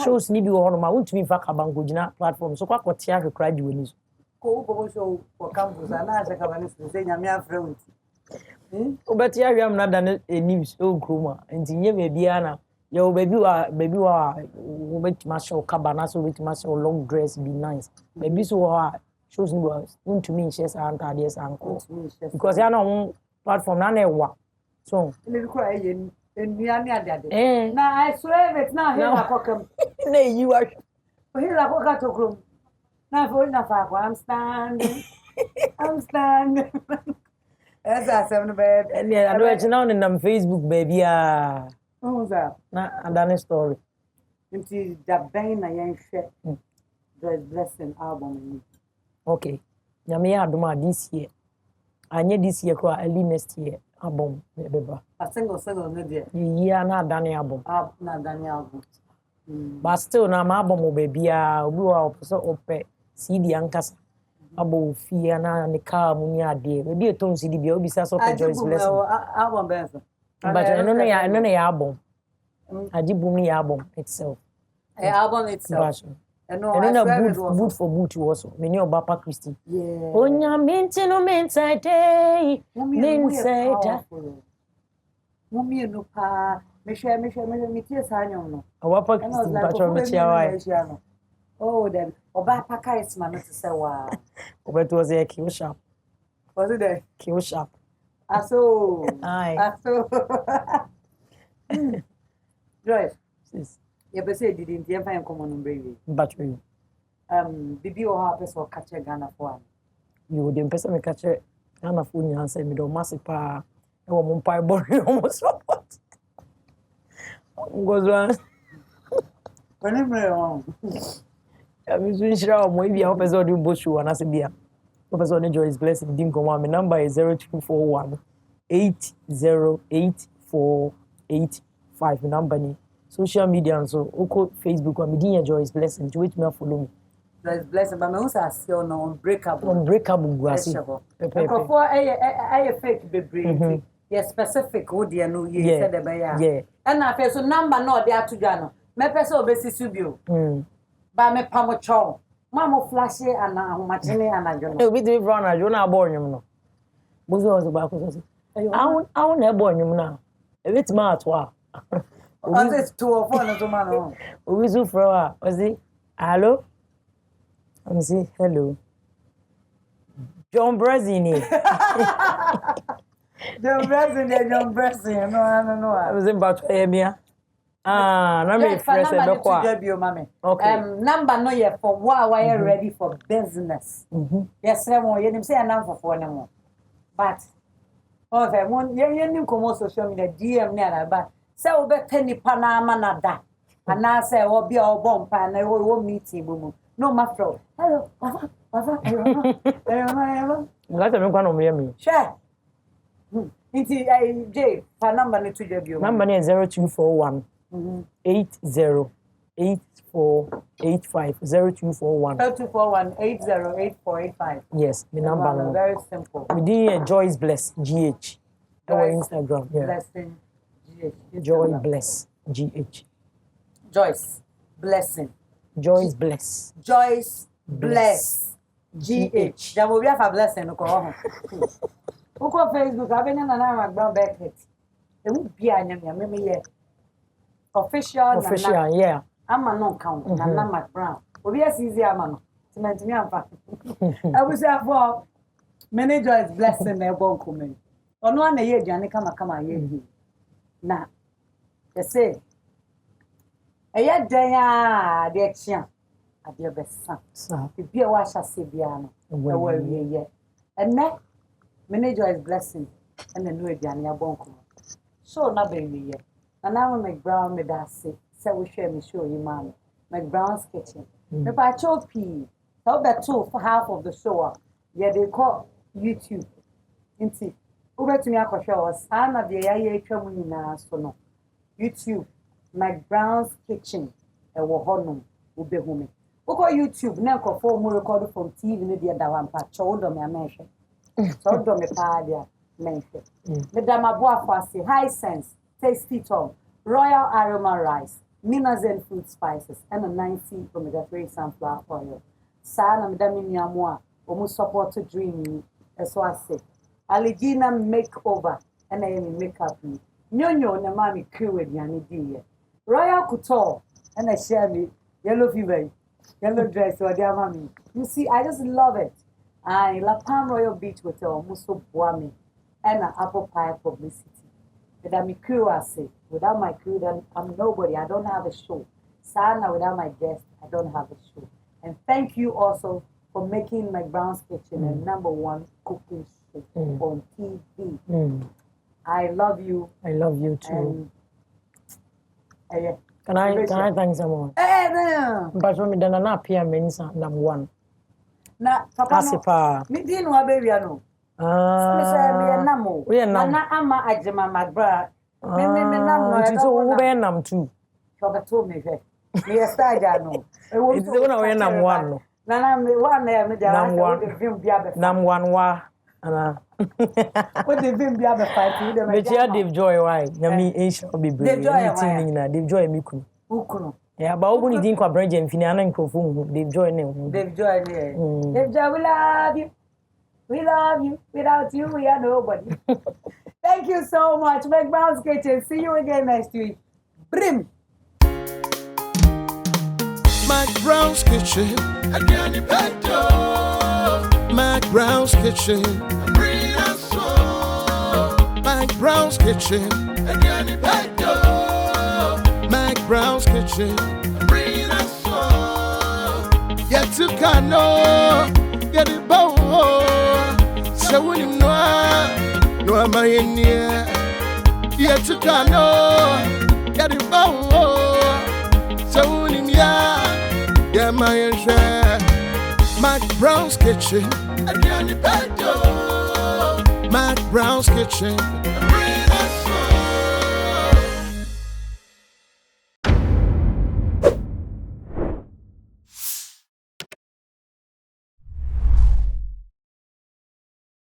Shows need you on my own to me back about good platform. So what tear cried you in this. Go show for campus and I say, saying I'm your friend. But yeah, I'm not done a news so groomer. And you may be Anna. Your baby are wait marshal cabana, so with marshal long dress be nice. Baby so are shows was to me, she's aunt, yes, uncle. Because I know platform, none so let me cry in Miami. Now I swear it's not here. Nay, you are here. I forgot to groom. Now for enough, I'm standing. I'm standing. That's awesome, babe. And yeah, I know it's now on Facebook, baby. Who's that? Nah, I done a story. Until the bane I ain't shit. Joyce Blessing album. Okay. Yamia Aduma this year. I need this year, early next year. Album, baby. A single, no dear. Yeah, not done album. Not done album. But still, now my album, baby. We are so open. See the ankasa. Abo fear na the car munya de maybe a tone CD be obisa so Joyce Blessing album benzo but I know ya album Ajibumi album itself album itself and no boot for boot also many of Papa Christy yeah onya minti no mentai day mentai mummy no pa me share me tie sanyo no Papa Christy patro me chia why oh then Oba Paka is man to say wow. But was a kill shop. Was it there? Kill shop. Aye. Joyce. Yes. You be say didn't you find common baby? Battery. Bibi o ha person catch Ghana for. You the person me catch Ghana for you answer me do massive pa. E wo mo pai bori almost support. Goes on. When I'm so sure I'm maybe a person do boshu and as a beer. Professor Joyce Blessing didn't come on. My number is 0241 8084885. My number ni social media and so oko Facebook or media Joyce Blessing to which me follow me. Joyce Blessing, but me who say still no unbreakable. Unbreakable guasi. Before I fake baby. Yes, specific. Who do you know? You said the buyer. Yeah. And I so number no there to Jano. Me person obesi subio. Ba me pamocho. Mama flashy and machine and I don't know. We do run a Jonah born him no. Bozo was about to I won't have born him now. A bit smart wa. Was it 2 or 4 to man? We do for was it? Hello? I'm say hello. John Brazini. John Brazini, no, I was about to hear me. No me fresh e kwa. Okay. Number no ye for why you ready for business. Yes, mo ye nim say number for na mo. But okay, mon ye nim komo social media DM ni ala ba. Say we be nipa na ama na da. And I say, "Oh, be our bomb pan, I will meeting, boom." No, my friend. Hello, what's up? Let me go on me. Share. Inti J, for number ni to debut. Number is 0241 808485 0241 0241 Yes, the number. Very simple. We did Joyce Bless GH. Our Instagram. Yeah. Blessing GH. Joy Bless GH. Joyce Blessing. Joyce Bless. Joyce Bless GH. There will be a blessing. Uko Facebook, I've been in an McBrown Beckett. It would be a name, official, yeah. I'm a non count, and I'm McBrown. We are easy, man. Cement me up. I was there for manager is blessing their bon coming. On 1 year, Johnny come a year. Now, they say, a year day, the action at your best son. So, if you wash a Sibiano, well, yeah. And next, manager is blessing, and then we Johnny a bon coming. So, not baby yet. And now McBrown made us say, so we share me show you, man. McBrown's kitchen. If I chose P, so that too for half of the show. Yeah, they call YouTube. Inti. Over to me, I could show us. I'm not the AI so no. YouTube, McBrown's kitchen, and we're home. We'll be home. We call YouTube, now call for more recorded from TV, maybe at the one patch, shoulder me a mention. So don't me padia mention. Madame Aboa say high sense, tasty Tom, royal aroma rice. Minazen fruit spices and a 90 omega-3 sunflower oil. Sana mdamini amwa, omu support to dream as I say. Aligina makeover and I makeup me. Nyonyo na mami crew yani diye. Royal Couture and I share me yellow fever, yellow dress or dear mommy. You see, I just love it. I La Palm Royal Beach Hotel, Muso Buami, and an apple pie publicity. Without my crew, I say. Without my crew, then I'm nobody. I don't have a show. Sana, without my guest, I don't have a show. And thank you also for making McBrown's Kitchen a #1 cooking show on TV. I love you. I love you too. And, Can I thank someone? But from the Nana Pia Mensa #1. Na papa, me didn't know baby, I know. We are now. Ama Ajima McBrown. Me so we are now too. Told me, me a star, no. It's the one I am #1. Nana, me one there, me there. #1 wa. What the vim be able fight you? But you Dave Joy, why? Yami Asia be brave. Dave Joy, Miku. Ukuno. Yeah, but when you think of Bridge and Finiana and Kofu, Dave Joy, Dave Joy, Dave Joy, we love you. We love you. Without you, we are nobody. Thank you so much, McBrown's Kitchen. See you again next week. Brim. McBrown's Kitchen, again in Pedro. McBrown's Kitchen, bring us so. McBrown's Kitchen, again in Pedro. McBrown's Kitchen, bring us so. Yet to Kano, get it bow. So when you know, no am I in here. Yet to Kano, get it bow. So when you yeah, my share. McBrown's Kitchen, again in Pedro. McBrown's Kitchen.